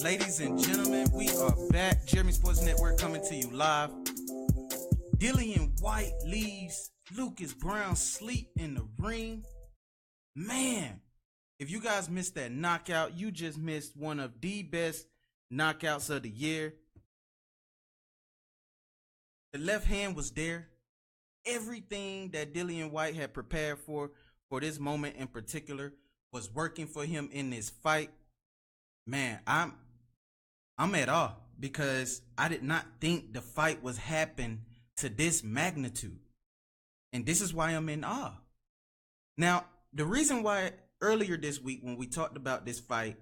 Ladies and gentlemen, we are back. Jeremy Sports Network coming to you live. Dillian Whyte leaves Lucas Browne sleep in the ring. Man, if you guys missed that knockout, you just missed one of the best knockouts of the year. The left hand was there. Everything that Dillian Whyte had prepared for this moment in particular was working for him in this fight. Man, I'm at awe because I did not think the fight was happen to this magnitude. And this is why I'm in awe. Now, the reason why earlier this week when we talked about this fight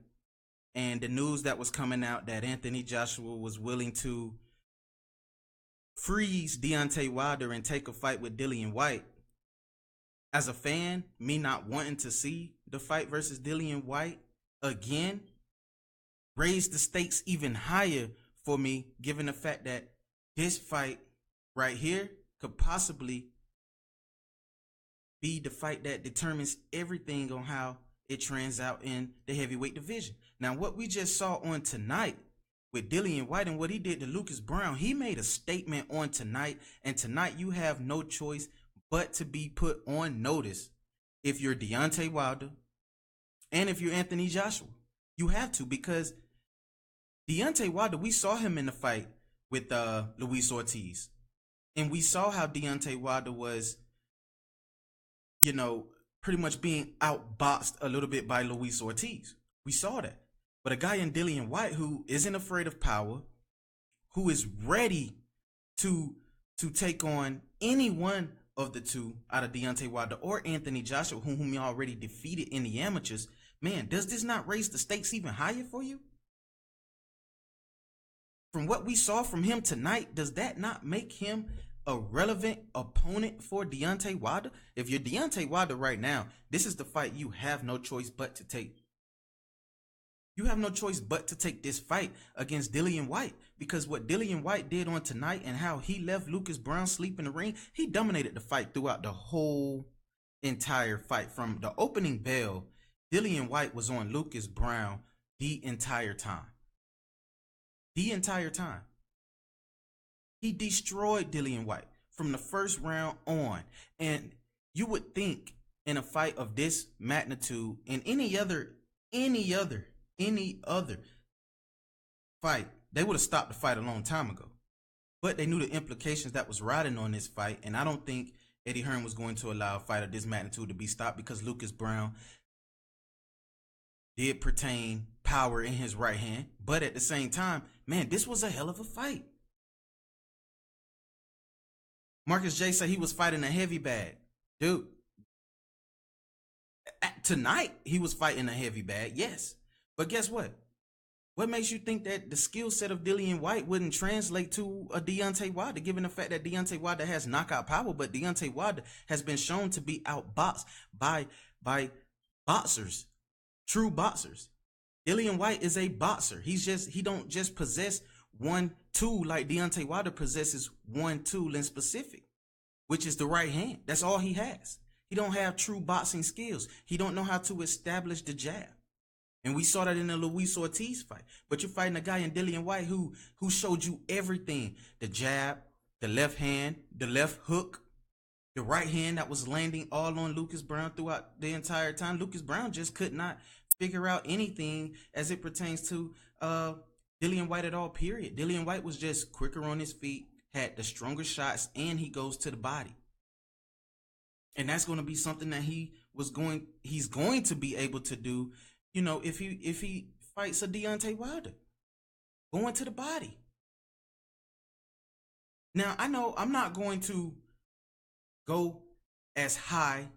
and the news that was coming out that Anthony Joshua was willing to freeze Deontay Wilder and take a fight with Dillian Whyte, as a fan, me not wanting to see the fight versus Dillian Whyte again raised the stakes even higher for me, given the fact that this fight right here could possibly be the fight that determines everything on how it trends out in the heavyweight division. Now, what we just saw on tonight with Dillian Whyte and what he did to Lucas Browne, he made a statement on tonight, and tonight you have no choice but to be put on notice if you're Deontay Wilder and if you're Anthony Joshua. You have to, because Deontay Wilder, we saw him in the fight with Luis Ortiz. And we saw how Deontay Wilder was, pretty much being outboxed a little bit by Luis Ortiz. We saw that. But a guy in Dillian Whyte who isn't afraid of power, who is ready to take on any one of the two out of Deontay Wilder or Anthony Joshua, whom he already defeated in the amateurs, man, does this not raise the stakes even higher for you? From what we saw from him tonight, does that not make him a relevant opponent for Deontay Wilder? If you're Deontay Wilder right now, this is the fight you have no choice but to take. You have no choice but to take this fight against Dillian Whyte, because what Dillian Whyte did on tonight and how he left Lucas Browne sleep in the ring, he dominated the fight throughout the whole entire fight. From the opening bell, Dillian Whyte was on Lucas Browne the entire time. The entire time. He destroyed Dillian Whyte from the first round on. And you would think in a fight of this magnitude, in any other fight, they would have stopped the fight a long time ago. But they knew the implications that was riding on this fight, and I don't think Eddie Hearn was going to allow a fight of this magnitude to be stopped, because Lucas Browne did pertain power in his right hand. But at the same time, man, this was a hell of a fight. Marcus J said he was fighting a heavy bag. Dude, tonight he was fighting a heavy bag, yes. But guess what? What makes you think that the skill set of Dillian Whyte wouldn't translate to a Deontay Wilder, given the fact that Deontay Wilder has knockout power, but Deontay Wilder has been shown to be outboxed by boxers, true boxers. Dillian Whyte is a boxer. He don't just possess one tool like Deontay Wilder possesses one tool in specific, which is the right hand. That's all he has. He don't have true boxing skills. He don't know how to establish the jab. And we saw that in the Luis Ortiz fight. But you're fighting a guy in Dillian Whyte who showed you everything. The jab, the left hand, the left hook, the right hand that was landing all on Lucas Browne throughout the entire time. Lucas Browne just could not figure out anything as it pertains to Dillian Whyte at all, period. Dillian Whyte was just quicker on his feet, had the stronger shots, and he goes to the body. And that's going to be something that he's going to be able to do, if he fights a Deontay Wilder, going to the body. Now, I know I'm not going to go as high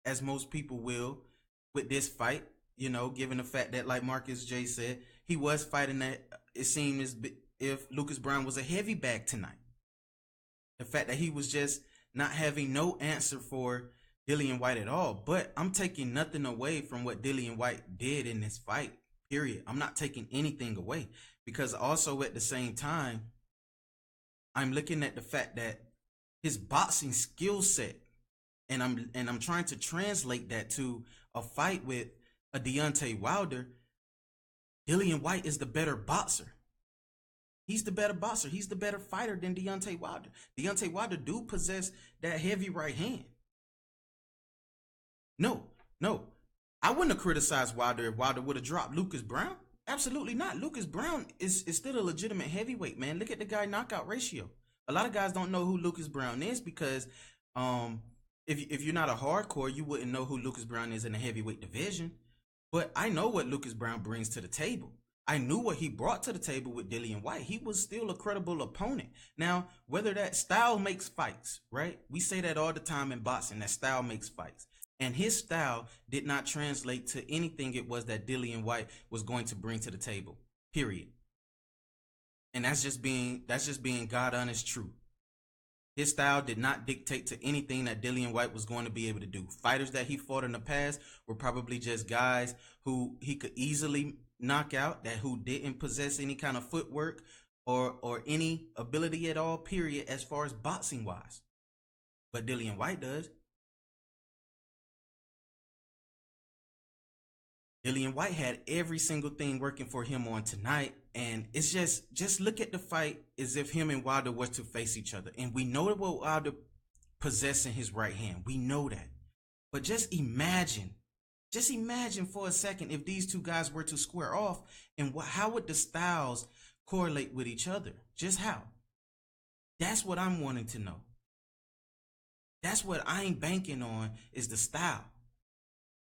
as most people will with this fight, given the fact that, like Marcus J said, he was fighting that it seemed as if Lucas Browne was a heavy bag tonight. The fact that he was just not having no answer for Dillian Whyte at all. But I'm taking nothing away from what Dillian Whyte did in this fight, period. I'm not taking anything away, because also at the same time, I'm looking at the fact that his boxing skill set, and I'm trying to translate that to a fight with a Deontay Wilder. Dillian Whyte is the better boxer. He's the better boxer. He's the better fighter than Deontay Wilder. Deontay Wilder do possess that heavy right hand. No, no. I wouldn't have criticized Wilder if Wilder would have dropped Lucas Browne. Absolutely not. Lucas Browne is still a legitimate heavyweight, man. Look at the guy knockout ratio. A lot of guys don't know who Lucas Browne is because if you're not a hardcore, you wouldn't know who Lucas Browne is in the heavyweight division. But I know what Lucas Browne brings to the table. I knew what he brought to the table with Dillian Whyte. He was still a credible opponent. Now, whether that style makes fights, right? We say that all the time in boxing, that style makes fights. And his style did not translate to anything it was that Dillian Whyte was going to bring to the table, period. And that's just being God honest truth. His style did not dictate to anything that Dillian Whyte was going to be able to do. Fighters that he fought in the past were probably just guys who he could easily knock out, that who didn't possess any kind of footwork or any ability at all, period, as far as boxing wise. But Dillian Whyte does. Dillian Whyte had every single thing working for him on tonight. And it's just look at the fight as if him and Wilder were to face each other. And we know what Wilder possessing his right hand. We know that. But just imagine for a second if these two guys were to square off, and how would the styles correlate with each other? Just how? That's what I'm wanting to know. That's what I'm banking on, is the style.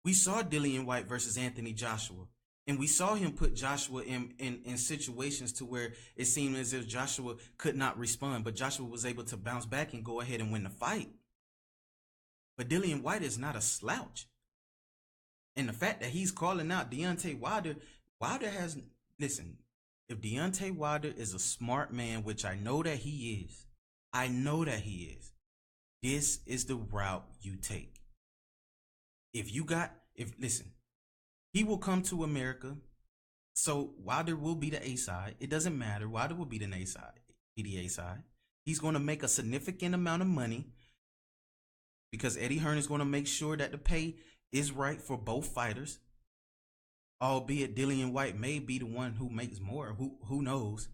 We saw Dillian Whyte versus Anthony Joshua, and we saw him put Joshua in situations to where it seemed as if Joshua could not respond, but Joshua was able to bounce back and go ahead and win the fight. But Dillian Whyte is not a slouch. And the fact that he's calling out Deontay Wilder, listen, if Deontay Wilder is a smart man, which I know that he is, this is the route you take. Listen, he will come to America, so Wilder will be the A side. It doesn't matter. Wilder will be the A side. He's going to make a significant amount of money because Eddie Hearn is going to make sure that the pay is right for both fighters. Albeit Dillian Whyte may be the one who makes more. Who knows?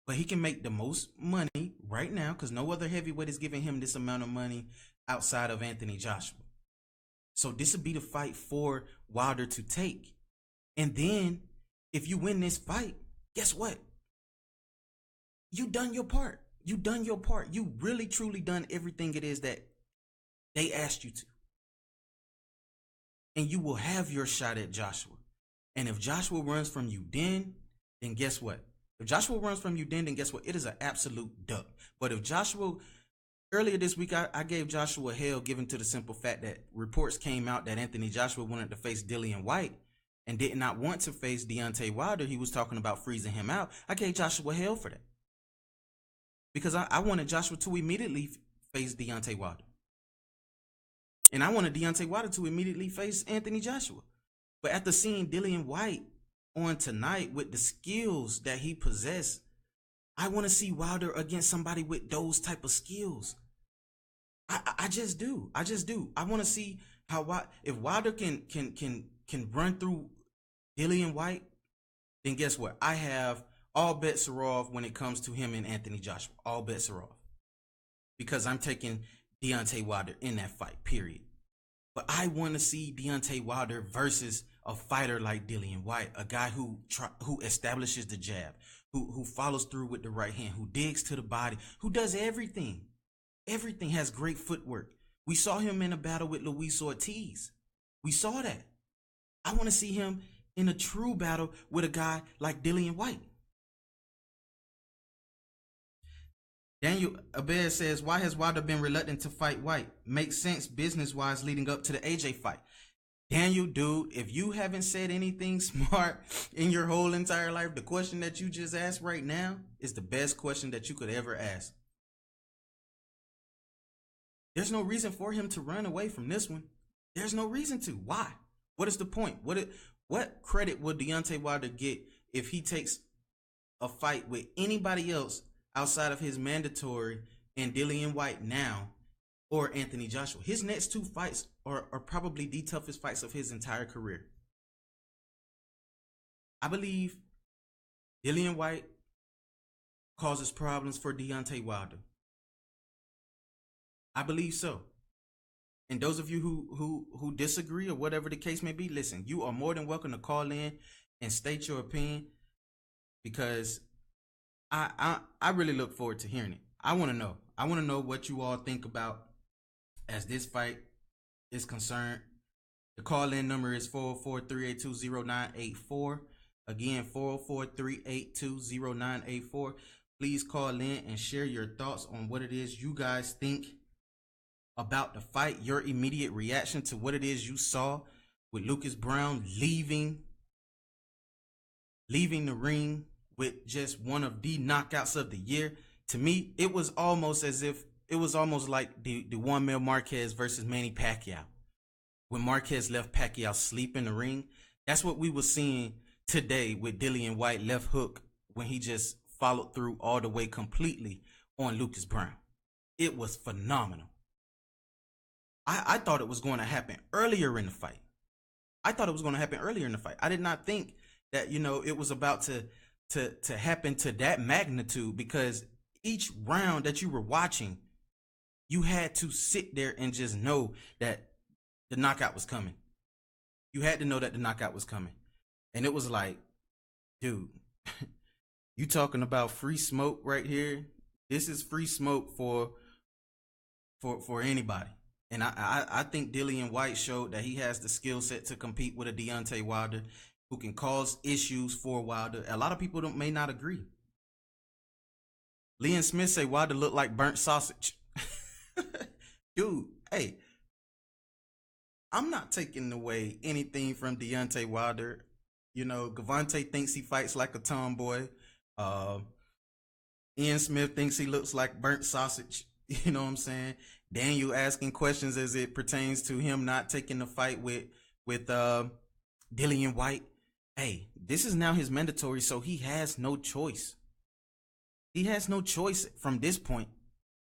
But he can make the most money right now because no other heavyweight is giving him this amount of money outside of Anthony Joshua. So this would be the fight for Wilder to take. And then if you win this fight, guess what? You done your part. You really, truly done everything it is that they asked you to. And you will have your shot at Joshua. And if Joshua runs from you then guess what? If Joshua runs from you then guess what? It is an absolute duck. But if Joshua... Earlier this week, I gave Joshua hell given to the simple fact that reports came out that Anthony Joshua wanted to face Dillian Whyte and did not want to face Deontay Wilder. He was talking about freezing him out. I gave Joshua hell for that. Because I wanted Joshua to immediately face Deontay Wilder. And I wanted Deontay Wilder to immediately face Anthony Joshua. But after seeing Dillian Whyte on tonight with the skills that he possessed, I want to see Wilder against somebody with those type of skills. I just do. I want to see if Wilder can run through Dillian Whyte, then guess what? I have all bets are off when it comes to him and Anthony Joshua. All bets are off. Because I'm taking Deontay Wilder in that fight, period. But I want to see Deontay Wilder versus a fighter like Dillian Whyte, a guy who establishes the jab, who follows through with the right hand, who digs to the body, who does everything. Everything, has great footwork. We saw him in a battle with Luis Ortiz. We saw that. I want to see him in a true battle with a guy like Dillian Whyte. Daniel Abed says, why has Wilder been reluctant to fight Whyte? Makes sense business-wise leading up to the AJ fight. Daniel, dude, if you haven't said anything smart in your whole entire life, the question that you just asked right now is the best question that you could ever ask. There's no reason for him to run away from this one. There's no reason to. Why? What is the point? What credit will Deontay Wilder get if he takes a fight with anybody else outside of his mandatory and Dillian Whyte now or Anthony Joshua? His next two fights are probably the toughest fights of his entire career. I believe Dillian Whyte causes problems for Deontay Wilder. I believe so. And those of you who disagree or whatever the case may be, listen, you are more than welcome to call in and state your opinion, because I really look forward to hearing it. I want to know. I want to know what you all think about as this fight is concerned. The call-in number is 404-382-0984. Again, 404-382-0984. Please call in and share your thoughts on what it is you guys think about the fight, your immediate reaction to what it is you saw with Lucas Browne leaving the ring with just one of the knockouts of the year. To me, it was almost like the Juan Mel Marquez versus Manny Pacquiao. When Marquez left Pacquiao sleep in the ring, that's what we were seeing today with Dillian Whyte left hook, when he just followed through all the way completely on Lucas Browne. It was phenomenal. I thought it was going to happen earlier in the fight. I did not think that, it was about to happen to that magnitude, because each round that you were watching, you had to sit there and just know that the knockout was coming. You had to know that the knockout was coming. And it was like, dude, you talking about free smoke right here? This is free smoke for anybody. And I think Dillian Whyte showed that he has the skill set to compete with a Deontay Wilder, who can cause issues for Wilder. A lot of people may not agree. Leon Smith say Wilder looked like burnt sausage. Dude, hey, I'm not taking away anything from Deontay Wilder. Gavante thinks he fights like a tomboy. Ian Smith thinks he looks like burnt sausage. You know what I'm saying? Daniel asking questions as it pertains to him not taking the fight with Dillian Whyte. Hey, this is now his mandatory, so he has no choice. He has no choice from this point.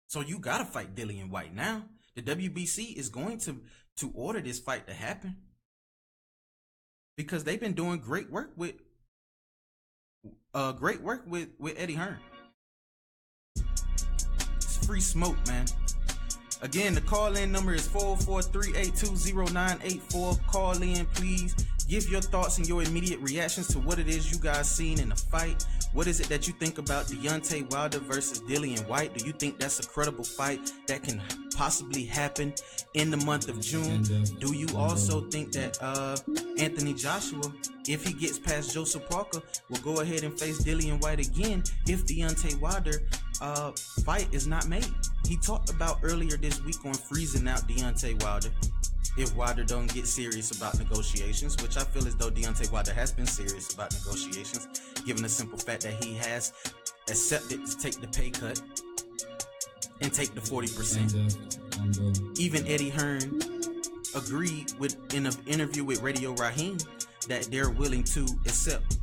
So you gotta fight Dillian Whyte now. The WBC is going to order this fight to happen, because they've been doing great work with Eddie Hearn. It's free smoke, man. Again, the call-in number is 404-382-0984. Call in, please. Give your thoughts and your immediate reactions to what it is you guys seen in the fight. What is it that you think about Deontay Wilder versus Dillian Whyte? Do you think that's a credible fight that can possibly happen in the month of June? Do you also think that Anthony Joshua, if he gets past Joseph Parker, will go ahead and face Dillian Whyte again if Deontay Wilder fight is not made? He talked about earlier this week on freezing out Deontay Wilder if Wilder don't get serious about negotiations, which I feel as though Deontay Wilder has been serious about negotiations, given the simple fact that he has accepted to take the pay cut and take the 40%. Even Eddie Hearn agreed in an interview with Radio Raheem that they're willing to accept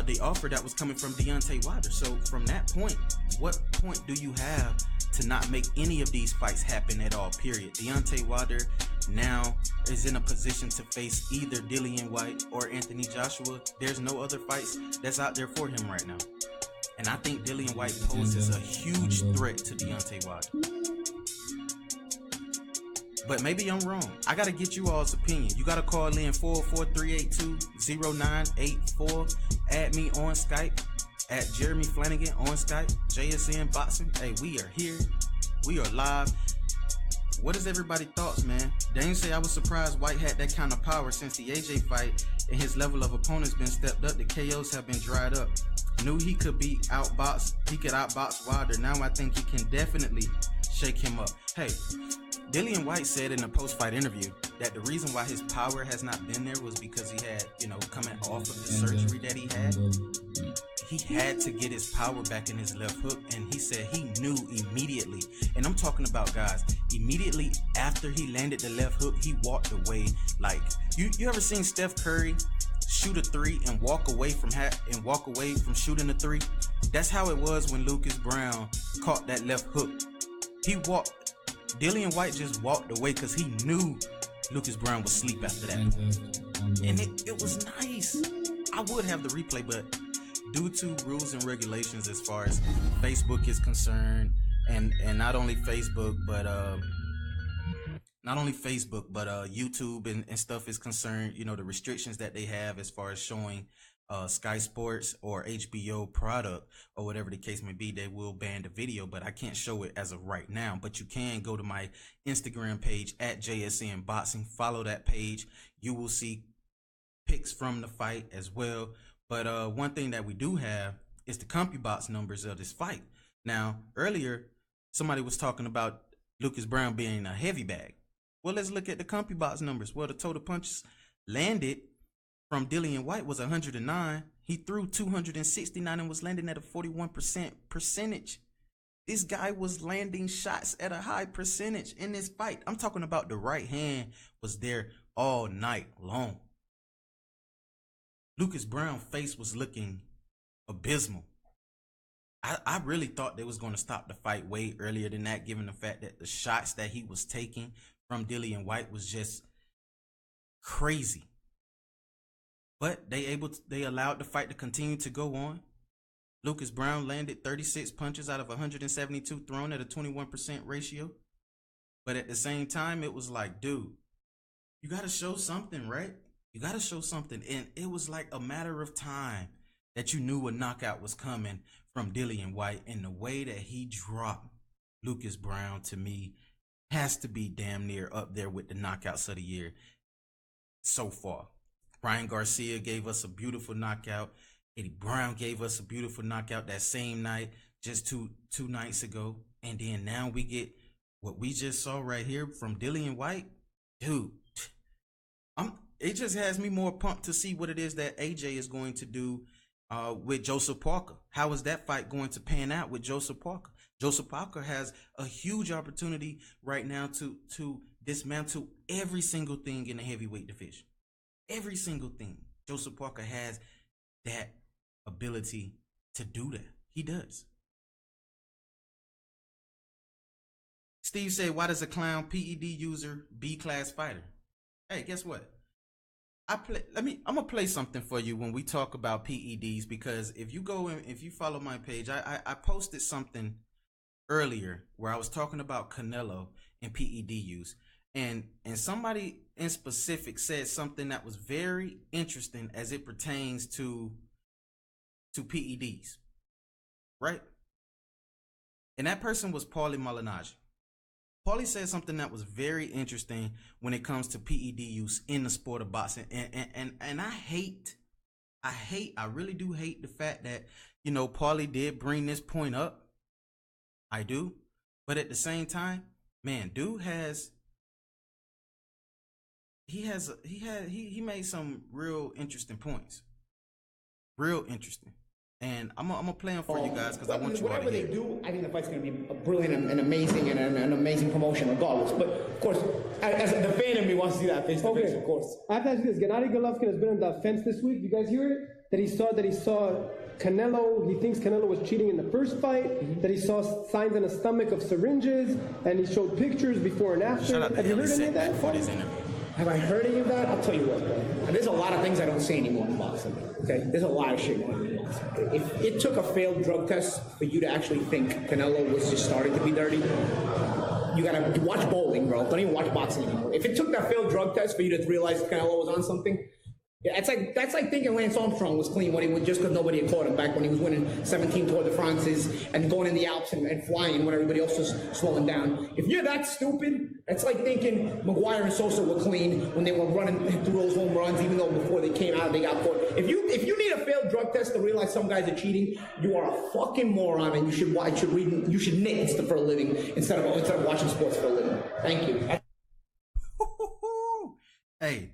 the offer that was coming from Deontay Wilder. So from that point, what point do you have to not make any of these fights happen at all, period? Deontay Wilder now is in a position to face either Dillian Whyte or Anthony Joshua. There's no other fights that's out there for him right now. And I think Dillian Whyte poses a huge threat to Deontay Wilder. But maybe I'm wrong. I got to get you all's opinion. You got to call in 404-382-0984. Add me on Skype at Jeremy Flanagan on Skype. JSN Boxing. Hey, we are here. We are live. What is everybody's thoughts, man? Dane say I was surprised Whyte had that kind of power since the AJ fight, and his level of opponents been stepped up. The KOs have been dried up. Knew he could be outboxed. He could outbox Wilder. Now I think he can definitely shake him up. Hey, Dillian Whyte said in a post-fight interview that the reason why his power has not been there was because he had, coming off of the surgery that he had to get his power back in his left hook, and he said he knew immediately, and I'm talking about, guys, immediately after he landed the left hook, he walked away. Like, you ever seen Steph Curry shoot a three and walk away from shooting a three? That's how it was when Lucas Browne caught that left hook. Dillian Whyte just walked away because he knew Lucas Browne would sleep after that. And it was nice. I would have the replay, but due to rules and regulations as far as Facebook is concerned, and not only Facebook, but YouTube and stuff is concerned, you know, the restrictions that they have as far as showing Sky Sports or HBO product or whatever the case may be, they will ban the video, but I can't show it as of right now. But you can go to my Instagram page at JSN Boxing, follow that page. You will see pics from the fight as well. But one thing that we do have is the CompuBox numbers of this fight. Now, earlier, somebody was talking about Lucas Browne being a heavy bag. Well, let's look at the CompuBox numbers. Well, the total punches landed from Dillian Whyte was 109. He threw 269 and was landing at a 41% percentage. This guy was landing shots at a high percentage in this fight. I'm talking about the right hand was there all night long. Lucas Browne's face was looking abysmal. I really thought they was going to stop the fight way earlier than that, given the fact that the shots that he was taking from Dillian Whyte was just crazy. But they allowed the fight to continue to go on. Lucas Browne landed 36 punches out of 172 thrown at a 21% ratio. But at the same time, it was like, dude, you got to show something, right? You got to show something. And it was like a matter of time that you knew a knockout was coming from Dillian Whyte. And the way that he dropped Lucas Browne, to me, has to be damn near up there with the knockouts of the year so far. Ryan Garcia gave us a beautiful knockout. Eddie Brown gave us a beautiful knockout that same night, just two nights ago. And then now we get what we just saw right here from Dillian Whyte. Dude, it just has me more pumped to see what it is that AJ is going to do with Joseph Parker. How is that fight going to pan out with Joseph Parker? Joseph Parker has a huge opportunity right now to dismantle every single thing in the heavyweight division. Every single thing. Joseph Parker has that ability to do that. He does. Steve said, why does a clown PED user B-class fighter? Hey, guess what? I'm gonna play something for you when we talk about PEDs, because if you follow my page, I posted something earlier where I was talking about Canelo and PED use. And somebody in specific said something that was very interesting as it pertains to PEDs, right? And that person was Paulie Malignaggi. Paulie said something that was very interesting when it comes to PED use in the sport of boxing. And I really do hate the fact that, you know, Paulie did bring this point up. I do. But at the same time, man, dude he made some real interesting points. Real interesting. And I'm gonna play them for you guys because I want you all to hear. Whatever they do, I think the fight's gonna be a brilliant and amazing and an amazing promotion regardless. But of course, as the fan in me wants to see that face to face, of course. I have to ask you this: Gennady Golovkin has been on the fence this week. You guys hear it? That he saw Canelo. He thinks Canelo was cheating in the first fight. Mm-hmm. That he saw signs in the stomach of syringes, and he showed pictures before and after. Have you heard any of that? Have I heard any of that? I'll tell you what, bro. And there's a lot of things I don't say anymore in boxing. Okay, there's a lot of shit going on in boxing. If it took a failed drug test for you to actually think Canelo was just starting to be dirty, you gotta watch bowling, bro. Don't even watch boxing anymore. If it took that failed drug test for you to realize Canelo was on something, yeah, that's like thinking Lance Armstrong was clean when he was, just because nobody had caught him back when he was winning 17 Tour de France's and going in the Alps and flying when everybody else was slowing down. If you're that stupid, it's like thinking Maguire and Sosa were clean when they were running through those home runs, even though before they came out they got caught. If you need a failed drug test to realize some guys are cheating, you are a fucking moron, and you should knit for a living instead of watching sports for a living. Thank you. Hey.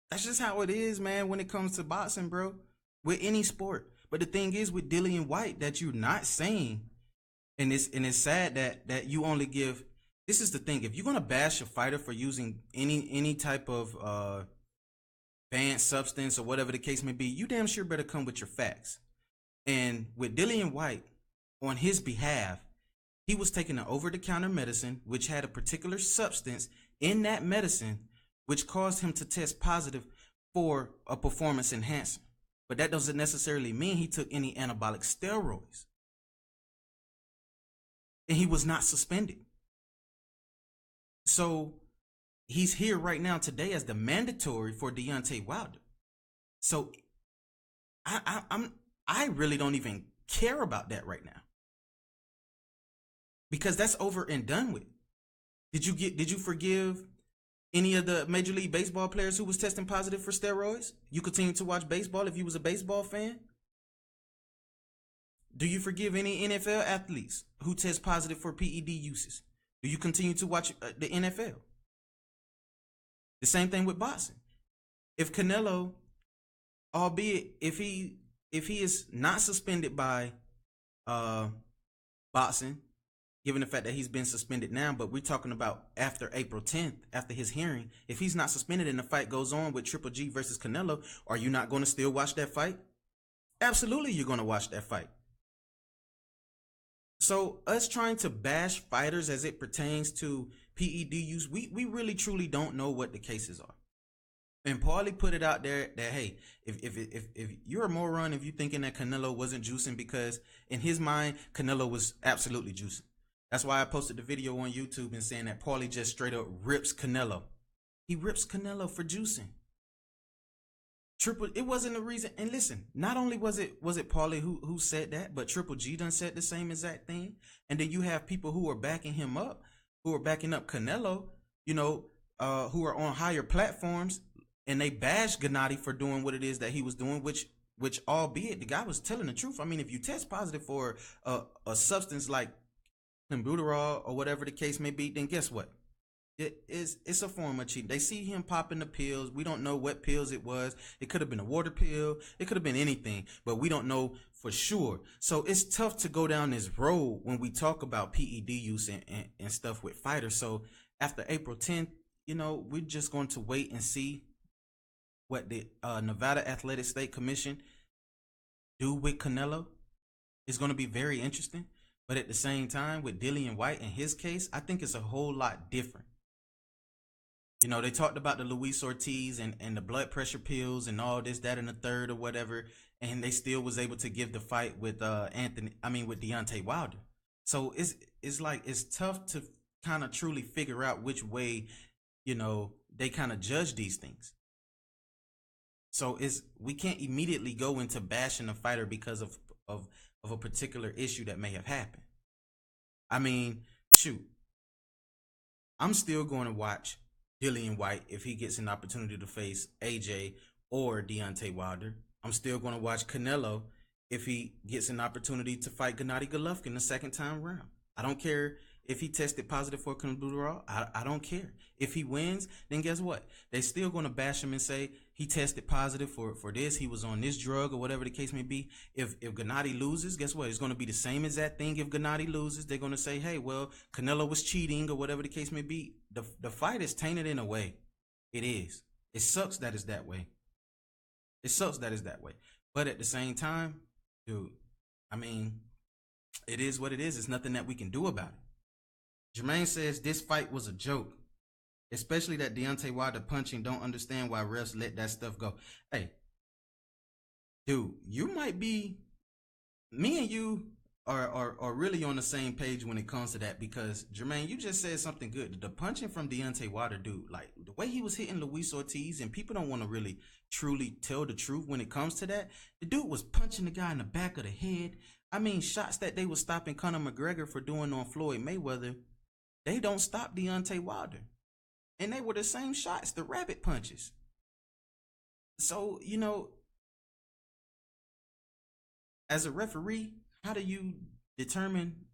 That's just how it is, man, when it comes to boxing, bro. With any sport. But the thing is with Dillian Whyte that you're not saying, and it's sad that you only give. This is the thing. If you're gonna bash a fighter for using any type of banned substance or whatever the case may be, you damn sure better come with your facts. And with Dillian Whyte, on his behalf, he was taking an over-the-counter medicine which had a particular substance in that medicine which caused him to test positive for a performance enhancer. But that doesn't necessarily mean he took any anabolic steroids. And he was not suspended. So he's here right now today as the mandatory for Deontay Wilder. So I really don't even care about that right now, because that's over and done with. Did you forgive any of the Major League Baseball players who was testing positive for steroids? You continue to watch baseball if you was a baseball fan? Do you forgive any NFL athletes who test positive for PED uses? Do you continue to watch the NFL? The same thing with boxing. If Canelo, albeit if he is not suspended by boxing, given the fact that he's been suspended now, but we're talking about after April 10th, after his hearing, if he's not suspended and the fight goes on with Triple G versus Canelo, are you not going to still watch that fight? Absolutely, you're going to watch that fight. So us trying to bash fighters as it pertains to PED use, we really truly don't know what the cases are. And Paulie put it out there that, hey, if you're a moron if you're thinking that Canelo wasn't juicing, because in his mind, Canelo was absolutely juicing. That's why I posted the video on YouTube and saying that Paulie just straight up rips Canelo. He rips Canelo for juicing. It wasn't a reason. And listen, not only was it Paulie who said that, but Triple G done said the same exact thing. And then you have people who are backing him up, who are backing up Canelo, who are on higher platforms, and they bash Gennady for doing what it is that he was doing, which albeit the guy was telling the truth. I mean, if you test positive for a substance like clenbuterol or whatever the case may be, then guess what? It's a form of cheating. They see him popping the pills. We don't know what pills it was. It could have been a water pill. It could have been anything, but we don't know for sure. So it's tough to go down this road when we talk about PED use and stuff with fighters. So after April 10th, we're just going to wait and see what the Nevada Athletic State Commission do with Canelo. It's going to be very interesting. But at the same time, with Dillian Whyte and his case, I think it's a whole lot different. They talked about the Luis Ortiz and the blood pressure pills and all this, that, and the third or whatever, and they still was able to give the fight with with Deontay Wilder. So it's tough to kind of truly figure out which way, they kind of judge these things. So we can't immediately go into bashing a fighter because of a particular issue that may have happened. I mean, shoot, I'm still going to watch Dillian Whyte if he gets an opportunity to face AJ or Deontay Wilder. I'm still going to watch Canelo if he gets an opportunity to fight Gennady Golovkin the second time around. I don't care if he tested positive for clenbuterol. I don't care. If he wins, then guess what? They're still going to bash him and say he tested positive for this. He was on this drug or whatever the case may be. If Gennady loses, guess what? It's going to be the same exact thing. If Gennady loses, they're going to say, hey, well, Canelo was cheating or whatever the case may be. The fight is tainted in a way. It is. It sucks that it's that way. It sucks that it's that way. But at the same time, dude, I mean, it is what it is. It's nothing that we can do about it. Jermaine says this fight was a joke, especially that Deontay Wilder punching. Don't understand why refs let that stuff go. Hey, dude, you might be, me and you are really on the same page when it comes to that, because Jermaine, you just said something good. The punching from Deontay Wilder, dude, like the way he was hitting Luis Ortiz, and people don't want to really truly tell the truth when it comes to that. The dude was punching the guy in the back of the head. I mean, shots that they were stopping Conor McGregor for doing on Floyd Mayweather, they don't stop Deontay Wilder. And they were the same shots, the rabbit punches. So, as a referee, how do you determine,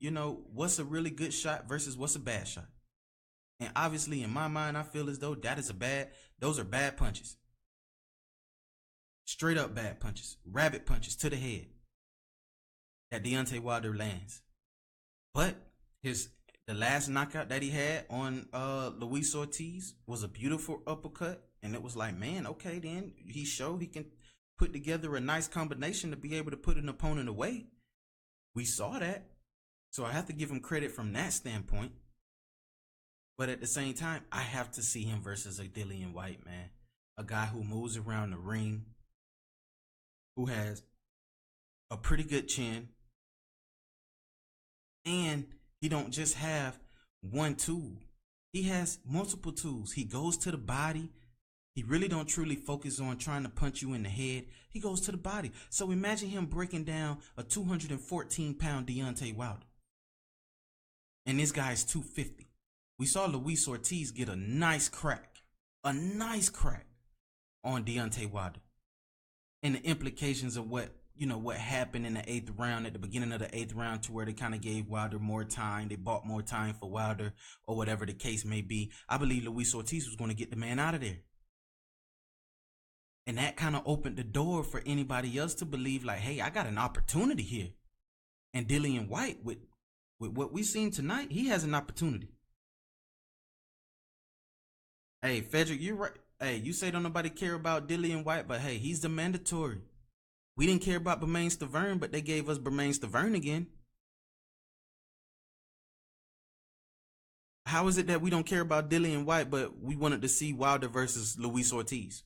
what's a really good shot versus what's a bad shot? And obviously, in my mind, I feel as though those are bad punches. Straight up bad punches. Rabbit punches to the head that Deontay Wilder lands. But the last knockout that he had on Luis Ortiz was a beautiful uppercut. And it was like, man, okay, then he showed he can put together a nice combination to be able to put an opponent away. We saw that. So I have to give him credit from that standpoint. But at the same time, I have to see him versus a Dillian Whyte, man. a guy who moves around the ring, who has a pretty good chin, and he don't just have one tool. He has multiple tools. He goes to the body. He really don't truly focus on trying to punch you in the head. He goes to the body. So imagine him breaking down a 214-pound Deontay Wilder. And this guy's 250. We saw Luis Ortiz get a nice crack on Deontay Wilder. And the implications of what happened in the 8th round, at the beginning of the 8th round, to where they kind of gave Wilder more time. They bought more time for Wilder, or whatever the case may be. I believe Luis Ortiz was going to get the man out of there. And that kind of opened the door for anybody else to believe, like, hey, I got an opportunity here. And Dillian Whyte, with what we've seen tonight, he has an opportunity. Hey, Frederick, you're right. Hey, you say don't nobody care about Dillian Whyte, but hey, he's the mandatory. We didn't care about Bermane Stiverne, but they gave us Bermane Stiverne again. How is it that we don't care about Dillian Whyte, but we wanted to see Wilder versus Luis Ortiz?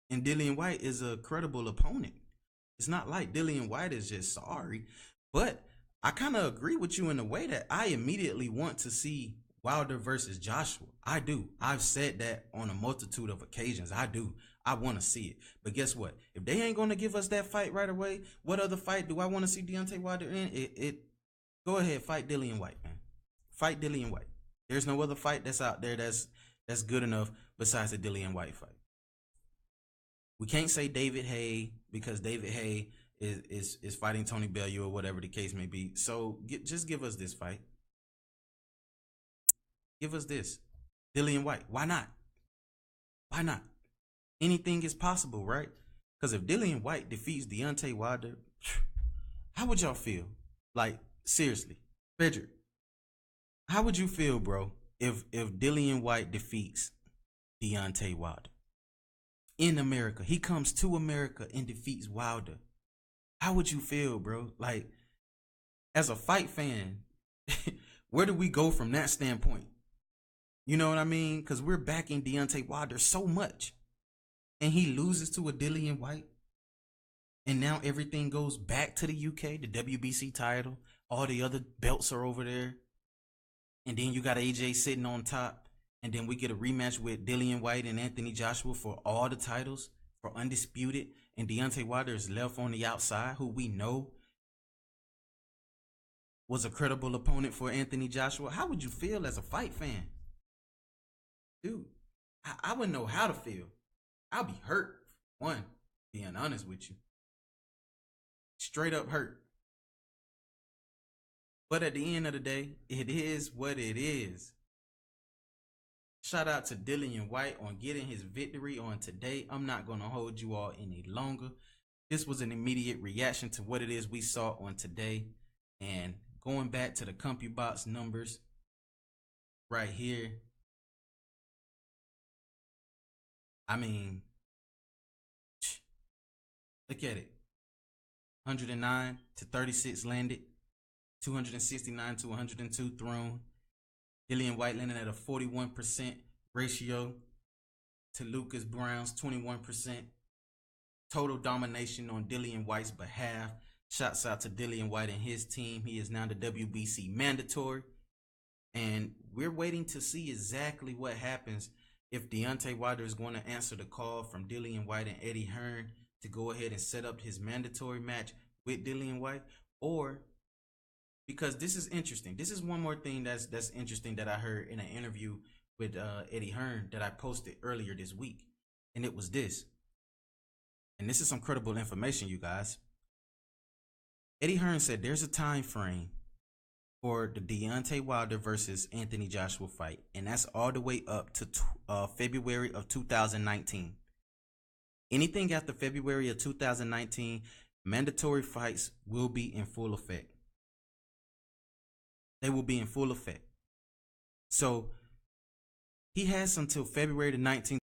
And Dillian Whyte is a credible opponent. It's not like Dillian Whyte is just sorry. But I kind of agree with you in the way that I immediately want to see Wilder versus Joshua. I do. I've said that on a multitude of occasions. I do. I want to see it. But guess what? If they ain't going to give us that fight right away, what other fight do I want to see Deontay Wilder in? Go ahead, fight Dillian Whyte, man. Fight Dillian Whyte. There's no other fight that's out there that's good enough besides the Dillian Whyte fight. We can't say David Haye, because David Haye is fighting Tony Bellew or whatever the case may be. So just give us this fight. Give us this. Dillian Whyte. Why not? Why not? Anything is possible, right? Because if Dillian Whyte defeats Deontay Wilder, how would y'all feel? Like, seriously. Frederick, how would you feel, bro, if Dillian Whyte defeats Deontay Wilder? In America. He comes to America and defeats Wilder. How would you feel, bro? Like, as a fight fan, where do we go from that standpoint? You know what I mean? Because we're backing Deontay Wilder so much. And he loses to a Dillian Whyte. And now everything goes back to the UK, the WBC title. All the other belts are over there. And then you got AJ sitting on top. And then we get a rematch with Dillian Whyte and Anthony Joshua for all the titles, for undisputed. And Deontay Wilder is left on the outside, who we know was a credible opponent for Anthony Joshua. How would you feel as a fight fan? Dude, I wouldn't know how to feel. I'll be hurt, for one, being honest with you. Straight up hurt. But at the end of the day, it is what it is. Shout out to Dillian Whyte on getting his victory on today. I'm not going to hold you all any longer. This was an immediate reaction to what it is we saw on today. And going back to the CompuBox numbers right here. I mean, look at it. 109 to 36 landed. 269 to 102 thrown. Dillian Whyte landing at a 41% ratio to Lucas Browne's 21%. Total domination on Dillian Whyte's behalf. Shouts out to Dillian Whyte and his team. He is now the WBC mandatory. And we're waiting to see exactly what happens if Deontay Wilder is going to answer the call from Dillian Whyte and Eddie Hearn to go ahead and set up his mandatory match with Dillian Whyte, or because this is interesting. This is one more thing that's interesting that I heard in an interview with Eddie Hearn that I posted earlier this week. And it was this. And this is some credible information, you guys. Eddie Hearn said there's a time frame for the Deontay Wilder versus Anthony Joshua fight. And that's all the way up to February of 2019. Anything after February of 2019, mandatory fights will be in full effect. They will be in full effect. So he has until February the 19th